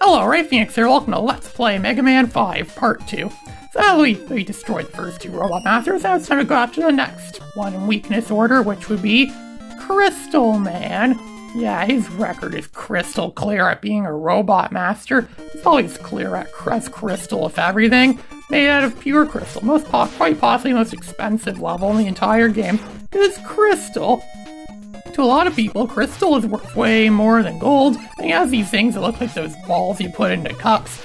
Hello, Ray Phoenix here, welcome to Let's Play Mega Man 5 Part 2. So we destroyed the first two Robot Masters, now it's time to go after the next one in weakness order, which would be Crystal Man. Yeah, his record is crystal clear at being a Robot Master. He's always clear at crystal of everything, made out of pure crystal. Quite possibly the most expensive level in the entire game, because crystal. To a lot of people, crystal is worth way more than gold, and he has these things that look like those balls you put into cups.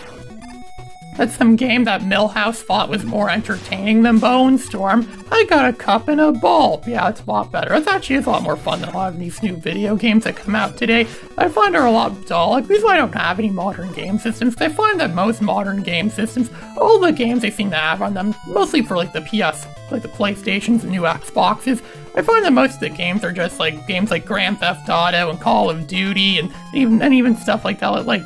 That's some game that Milhouse thought was more entertaining than Bone Storm. I got a cup and a ball. Yeah, it's a lot better. It's actually a lot more fun than a lot of these new video games that come out today. I find are a lot dull. Like, the reason I don't have any modern game systems, I find that most modern game systems, all the games they seem to have on them, mostly for like the PS, like the PlayStations and new Xboxes, I find that most of the games are just like games like Grand Theft Auto and Call of Duty and even stuff like that, like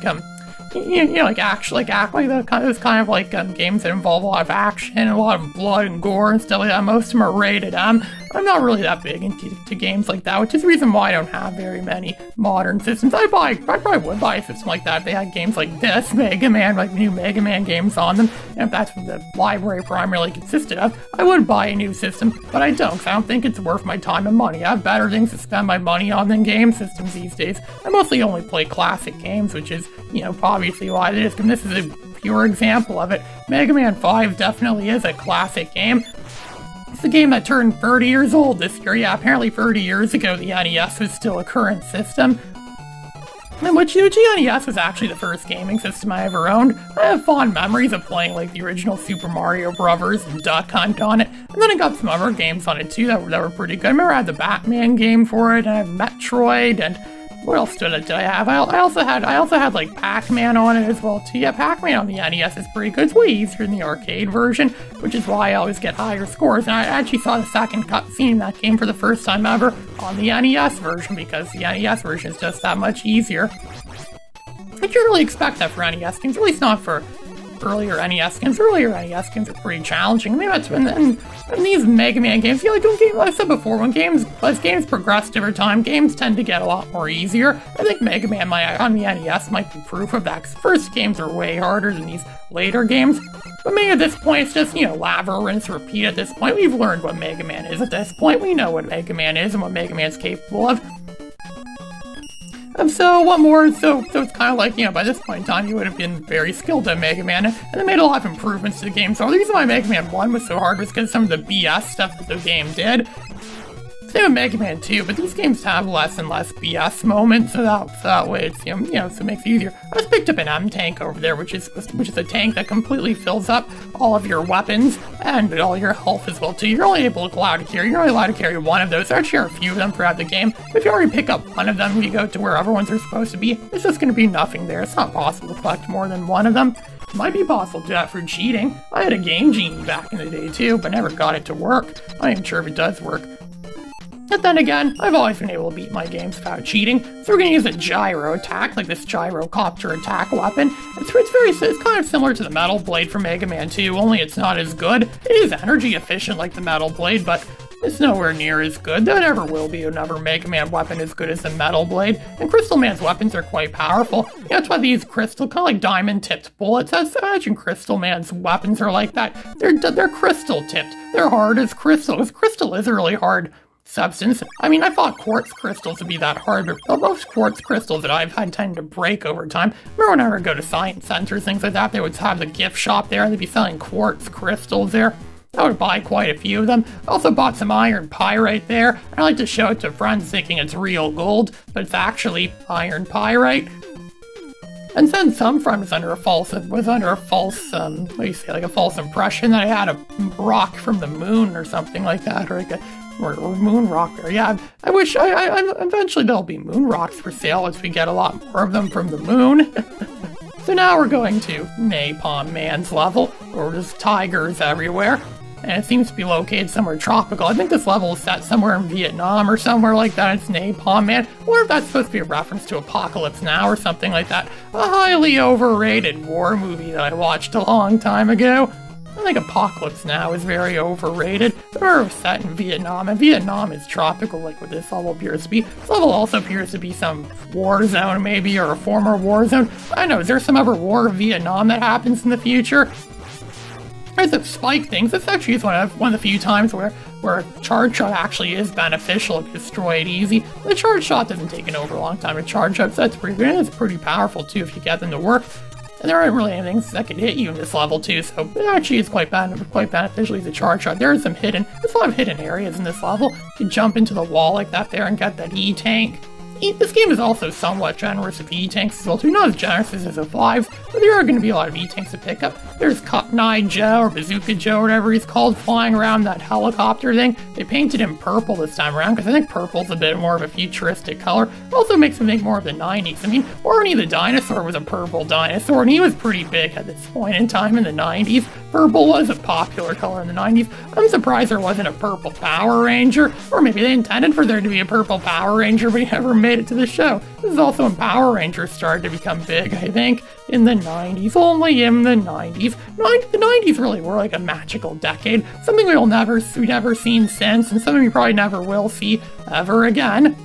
those kind of like games that involve a lot of action and a lot of blood and gore and stuff like that. Most of them are rated M. I'm not really that big into games like that, which is the reason why I don't have very many modern systems. I probably would buy a system like that if they had games like this, Mega Man, like new Mega Man games on them, and if that's what the library primarily consisted of, I would buy a new system, but I don't, because I don't think it's worth my time and money. I have better things to spend my money on than game systems these days. I mostly only play classic games, which is, obviously why it is, and this is a pure example of it. Mega Man 5 definitely is a classic game. It's a game that turned 30 years old this year. Yeah, apparently 30 years ago the NES was still a current system. And which the NES was actually the first gaming system I ever owned. I have fond memories of playing like the original Super Mario Brothers and Duck Hunt on it. And then I got some other games on it too that were pretty good. I remember I had the Batman game for it, and I have Metroid, and what else did I have? I also had like Pac-Man on it as well too. Yeah, Pac-Man on the NES is pretty good. It's way easier than the arcade version, which is why I always get higher scores. And I actually saw the second cutscene in that game for the first time ever on the NES version, because the NES version is just that much easier. I didn't really expect that for NES games, at least not for earlier NES games. Earlier NES games are pretty challenging. I mean, that's when these Mega Man games, like I said before, as games progressed over time, games tend to get a lot more easier. I think Mega Man on the NES might be proof of that, because first games are way harder than these later games. But maybe at this point, it's just, lava, rinse, repeat at this point. We've learned what Mega Man is at this point. We know what Mega Man is and what Mega Man's capable of. So what more? So it's kind of like, by this point in time, you would have been very skilled at Mega Man, and they made a lot of improvements to the game. So the reason why Mega Man 1 was so hard was because some of the BS stuff that the game did. Same with Mega Man 2, but these games have less and less BS moments, so that way it's, so it makes it easier. I just picked up an M-Tank over there, which is a tank that completely fills up all of your weapons and all your health as well too. You're only allowed to carry one of those. There actually are a few of them throughout the game. If you already pick up one of them, you go to where other ones are supposed to be, it's just going to be nothing there. It's not possible to collect more than one of them. It might be possible to do that for cheating. I had a Game Genie back in the day too, but never got it to work. I'm not even sure if it does work. But then again, I've always been able to beat my games without cheating, so we're going to use a gyro attack, like this gyrocopter attack weapon. It's kind of similar to the Metal Blade from Mega Man 2, only it's not as good. It is energy efficient like the Metal Blade, but it's nowhere near as good. There never will be another Mega Man weapon as good as the Metal Blade, and Crystal Man's weapons are quite powerful. That's why they use crystal, kind of like diamond-tipped bullets. Imagine Crystal Man's weapons are like that. They're crystal-tipped. They're hard as crystal, because crystal is a really hard substance. I mean, I thought quartz crystals would be that hard, but most quartz crystals that I've had tend to break over time. Remember when I would go to science centers, things like that, they would have the gift shop there, and they'd be selling quartz crystals there. I would buy quite a few of them. I also bought some iron pyrite there. I like to show it to friends thinking it's real gold, but it's actually iron pyrite. And then some friend was under a false impression that I had a rock from the moon or something like that, or like or moon rock there. Yeah, I wish eventually there'll be moon rocks for sale as we get a lot more of them from the moon. So now we're going to Napalm Man's level, where there's tigers everywhere, and it seems to be located somewhere tropical. I think this level is set somewhere in Vietnam or somewhere like that. It's Napalm Man. I wonder if that's supposed to be a reference to Apocalypse Now or something like that. A highly overrated war movie that I watched a long time ago. I think Apocalypse Now is very overrated. They're set in Vietnam, and Vietnam is tropical, like what this level appears to be. This level also appears to be some war zone, maybe, or a former war zone. I don't know, is there some other war of Vietnam that happens in the future? There's a spike things. This actually is one of the few times where a charge shot actually is beneficial, it can destroy it easy. The charge shot doesn't take an over long time to charge up, so that's pretty good, and it's pretty powerful too if you get them to work. And there aren't really anything that can hit you in this level too, so it actually is quite beneficial as a charge shot. There's a lot of hidden areas in this level. You can jump into the wall like that there and get that E-tank. This game is also somewhat generous with E-tanks as well too, not as generous as a 5, but there are going to be a lot of E-tanks to pick up. There's Cotton Eye Joe, or Bazooka Joe, or whatever he's called, flying around that helicopter thing. They painted him purple this time around, because I think purple's a bit more of a futuristic color. It also makes him think more of the 90s. I mean, Barney the dinosaur was a purple dinosaur, and he was pretty big at this point in time in the 90s. Purple was a popular color in the 90s. I'm surprised there wasn't a purple Power Ranger, or maybe they intended for there to be a purple Power Ranger, but he never made it to the show. This is also when Power Rangers started to become big, I think, in the 90s, only in the 90s. The 90s really were like a magical decade, something we've never seen since, and something we probably never will see ever again.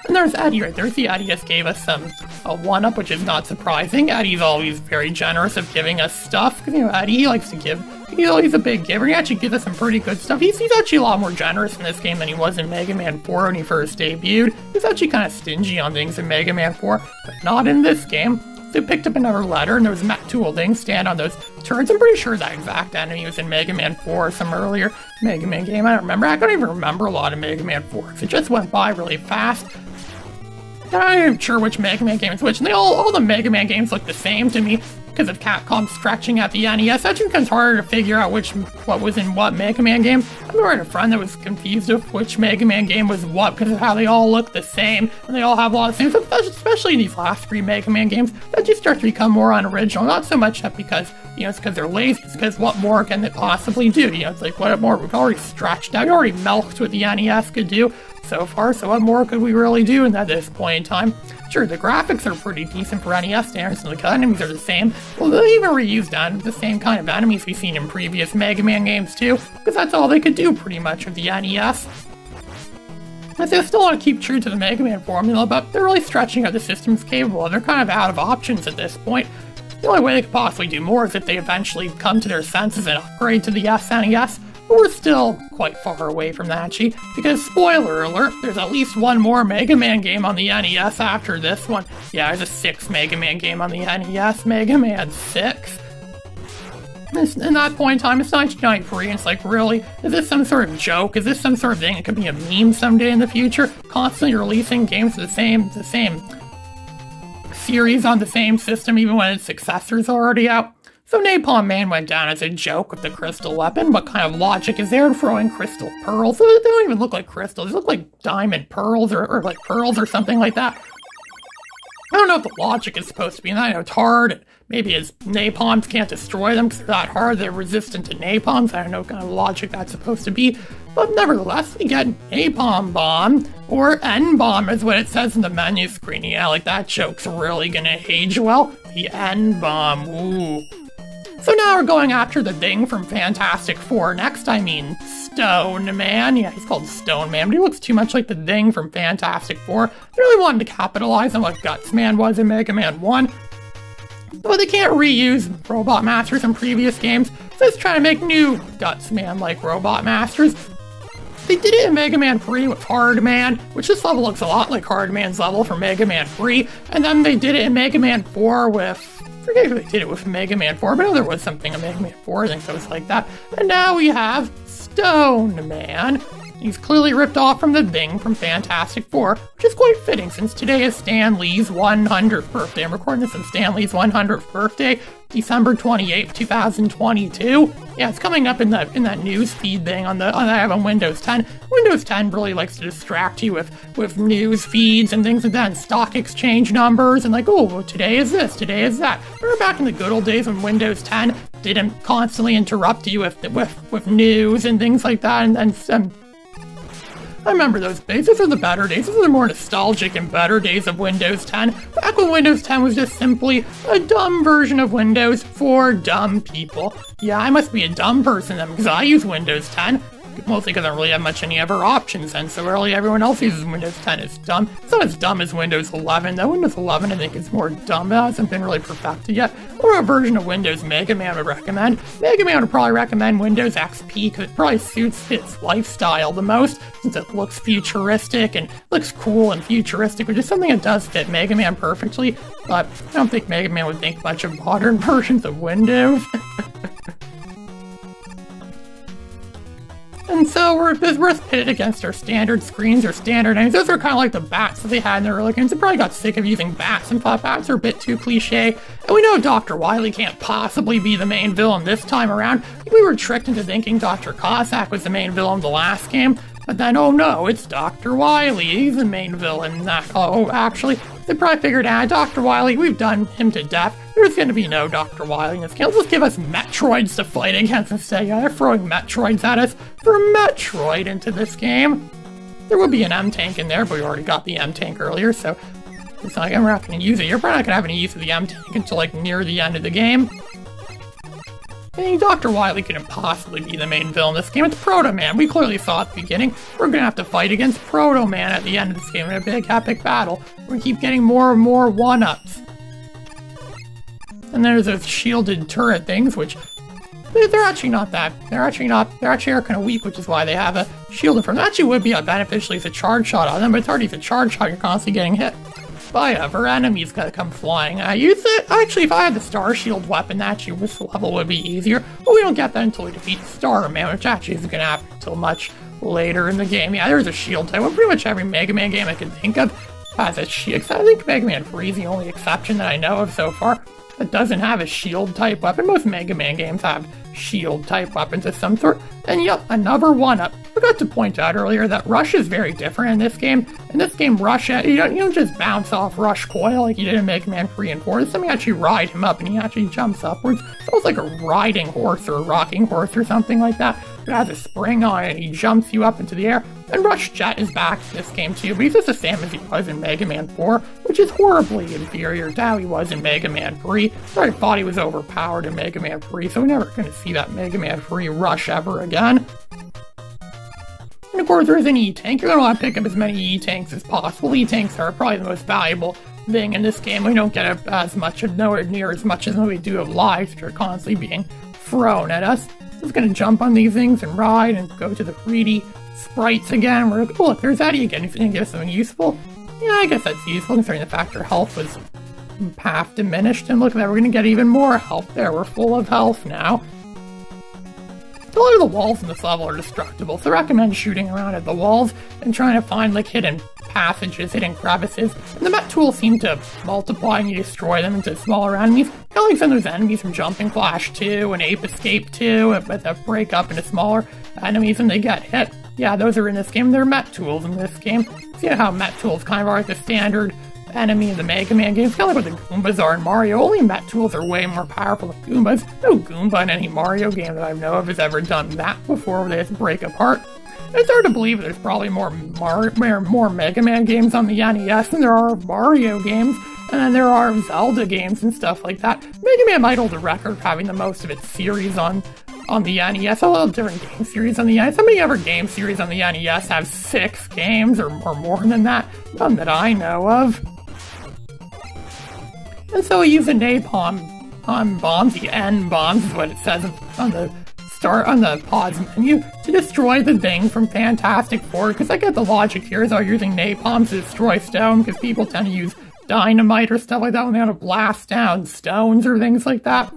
And there's Eddie right there. See, Eddie just gave us a 1-up, which is not surprising. Eddie's always very generous of giving us stuff, because, you know, Eddie, he likes to give. He's a big giver. He actually gives us some pretty good stuff. He's actually a lot more generous in this game than he was in Mega Man 4 when he first debuted. He's actually kind of stingy on things in Mega Man 4, but not in this game. So he picked up another letter, and there was Matt Tool things stand on those turrets. I'm pretty sure that exact enemy was in Mega Man 4 or some earlier Mega Man game. I don't remember. I don't even remember a lot of Mega Man 4. It just went by really fast. I'm not even sure which Mega Man game is which, and all the Mega Man games look the same to me because of Capcom stretching at the NES. That just becomes harder to figure out what was in what Mega Man game. I remember I had a friend that was confused of which Mega Man game was what because of how they all look the same, and they all have a lot of things, especially in these last 3 Mega Man games. That just starts to become more unoriginal. Not so much that because, you know, it's because they're lazy, it's because what more can they possibly do? You know, it's like, what more? We've already stretched out, we already milked what the NES could do so far, so what more could we really do at this point in time? Sure, the graphics are pretty decent for NES standards, and the enemies are the same. Well, they even reused the same kind of enemies we've seen in previous Mega Man games too, because that's all they could do pretty much with the NES. And they still want to keep true to the Mega Man formula, but they're really stretching out the system's capable, and they're kind of out of options at this point. The only way they could possibly do more is if they eventually come to their senses and upgrade to the SNES. But we're still quite far away from that, actually, because, spoiler alert, there's at least one more Mega Man game on the NES after this one. Yeah, there's a 6th Mega Man game on the NES, Mega Man 6. In that point in time, it's 1993, and it's like, really? Is this some sort of joke? Is this some sort of thing that could be a meme someday in the future? Constantly releasing games with the same series on the same system, even when its successor's already out? So Napalm Man went down as a joke with the crystal weapon. What kind of logic is there in throwing crystal pearls? They don't even look like crystals. They look like diamond pearls or like pearls or something like that. I don't know what the logic is supposed to be. And I know it's hard. Maybe his napalms can't destroy them because they're that hard. They're resistant to napalms. I don't know what kind of logic that's supposed to be. But nevertheless, we get Napalm Bomb, or N-Bomb is what it says in the menu screen. Yeah, like that joke's really gonna age well. The N-Bomb, ooh. So now we're going after the thing from Fantastic Four. Next, I mean Stone Man. Yeah, he's called Stone Man, but he looks too much like the thing from Fantastic Four. They really wanted to capitalize on what Guts Man was in Mega Man 1. But they can't reuse Robot Masters from previous games, so let's try to make new Guts Man like Robot Masters. They did it in Mega Man 3 with Hard Man, which this level looks a lot like Hard Man's level from Mega Man 3, and then they did it in Mega Man 4 with... I forget who they did it with Mega Man 4, but I know there was something in Mega Man 4, I think that was like that. And now we have Stone Man. He's clearly ripped off from the thing from Fantastic Four, which is quite fitting since today is Stan Lee's 100th birthday. I'm recording this on Stan Lee's 100th birthday, December 28th, 2022. Yeah, it's coming up in that news feed thing I have on Windows 10. Windows 10 really likes to distract you with news feeds and things like that, and stock exchange numbers, and like, oh, well, today is this, today is that. Remember back in the good old days when Windows 10 didn't constantly interrupt you with news and things like that, and I remember those days. Those are the better days. Those are the more nostalgic and better days of Windows 10. Back when Windows 10 was just simply a dumb version of Windows for dumb people. Yeah, I must be a dumb person then, because I use Windows 10. Mostly because I don't really have much any other options, and so really everyone else uses Windows 10. It's dumb. It's not as dumb as Windows 11, though. Windows 11 I think is more dumb. It hasn't been really perfected yet. Or a version of Windows Mega Man would recommend. Mega Man would probably recommend Windows XP because it probably suits its lifestyle the most, since it looks futuristic and looks cool and futuristic, which is something that does fit Mega Man perfectly, but I don't think Mega Man would think much of modern versions of Windows. And so we're pitted against our standard screens or standard names. Those are kind of like the bats that they had in their early games. They probably got sick of using bats and thought bats are a bit too cliche. And we know Dr. Wily can't possibly be the main villain this time around. We were tricked into thinking Dr. Cossack was the main villain the last game. But then, oh no, it's Dr. Wily. He's the main villain. Oh, actually, they probably figured, Dr. Wily, we've done him to death. There's going to be no Dr. Wily in this game. Let's just give us Metroids to fight against instead. Yeah, they're throwing Metroids at us for Metroid into this game. There will be an M-Tank in there, but we already got the M-Tank earlier, so it's not like we're not going to use it. You're probably not going to have any use of the M-Tank until, like, near the end of the game. I think Dr. Wily couldn't possibly be the main villain in this game. It's Proto Man. We clearly saw at the beginning. We're going to have to fight against Proto Man at the end of this game in a big epic battle. We're going to keep getting more and more one-ups. And there's those shielded turret things, which they're actually not that. They actually are kind of weak, which is why they have a shield in front. It actually would be beneficial if a charge shot on them, but it's already a charge shot. You're constantly getting hit by other enemies that come flying. I use it. Actually, if I had the Star Shield weapon, actually this level would be easier. But we don't get that until we defeat Star Man, which actually isn't going to happen until much later in the game. Yeah, there's a shield type. Well, pretty much every Mega Man game I can think of has a shield. I think Mega Man 3 is the only exception that I know of so far that doesn't have a shield type weapon. Most Mega Man games have shield type weapons of some sort. And yep, another one-up. Forgot to point out earlier that Rush is very different in this game. In this game, Rush, you don't just bounce off Rush Coil like you did in Mega Man 3 and 4. This time you actually ride him up and he actually jumps upwards. It's almost like a riding horse or a rocking horse or something like that. It has a spring on it and he jumps you up into the air. And Rush Jet is back in this game too, but he's just the same as he was in Mega Man 4, which is horribly inferior to how he was in Mega Man 3. I thought he was overpowered in Mega Man 3, so we're never going to see that Mega Man 3 Rush ever again. And of course, there's an E-Tank. You're going to want to pick up as many E-Tanks as possible. E-Tanks are probably the most valuable thing in this game. We don't get as much of nowhere near as much as we do of lives, which are constantly being thrown at us. So it's going to jump on these things and ride and go to the 3D sprites again. We're like, oh look, there's Eddie again. He's going to give us something useful. Yeah, I guess that's useful, considering the fact our health was half diminished. And look at that, we're going to get even more health there. We're full of health now. A lot of the walls in this level are destructible, so I recommend shooting around at the walls and trying to find like hidden passages, hidden crevices. And the Met tools seem to multiply and you destroy them into smaller enemies. Kind of like some of those enemies from Jumping Flash 2 and Ape Escape 2 that break up into smaller enemies and they get hit. Yeah, those are in this game. They're Met tools in this game. See how Met tools kind of are like the standard enemy in the Mega Man games, kind of like what the Goombas are in Mario. Only Met tools are way more powerful than Goombas. No Goomba in any Mario game that I know of has ever done that before, where they just break apart. It's hard to believe there's probably more Mega Man games on the NES than there are Mario games, and then there are Zelda games and stuff like that. Mega Man might hold the record of having the most of its series on the NES, a little different game series on the NES. How many other game series on the NES have 6 games or more than that? None that I know of. And so we use the napalm bombs, the N bombs is what it says on the pause menu, to destroy the thing from Fantastic Four, because I get the logic here is they're using napalm to destroy stone, because people tend to use dynamite or stuff like that when they want to blast down stones or things like that.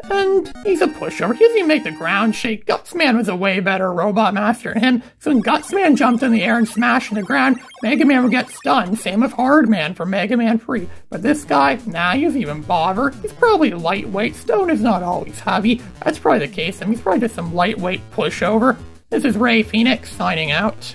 And he's a pushover. He doesn't even make the ground shake. Gutsman was a way better robot master than him, so when Gutsman jumped in the air and smashed in the ground, Mega Man would get stunned. Same with Hardman from Mega Man 3. But this guy, nah, he doesn't even bother. He's probably lightweight. Stone is not always heavy. That's probably the case. I mean, he's probably just some lightweight pushover. This is Ray Phoenix signing out.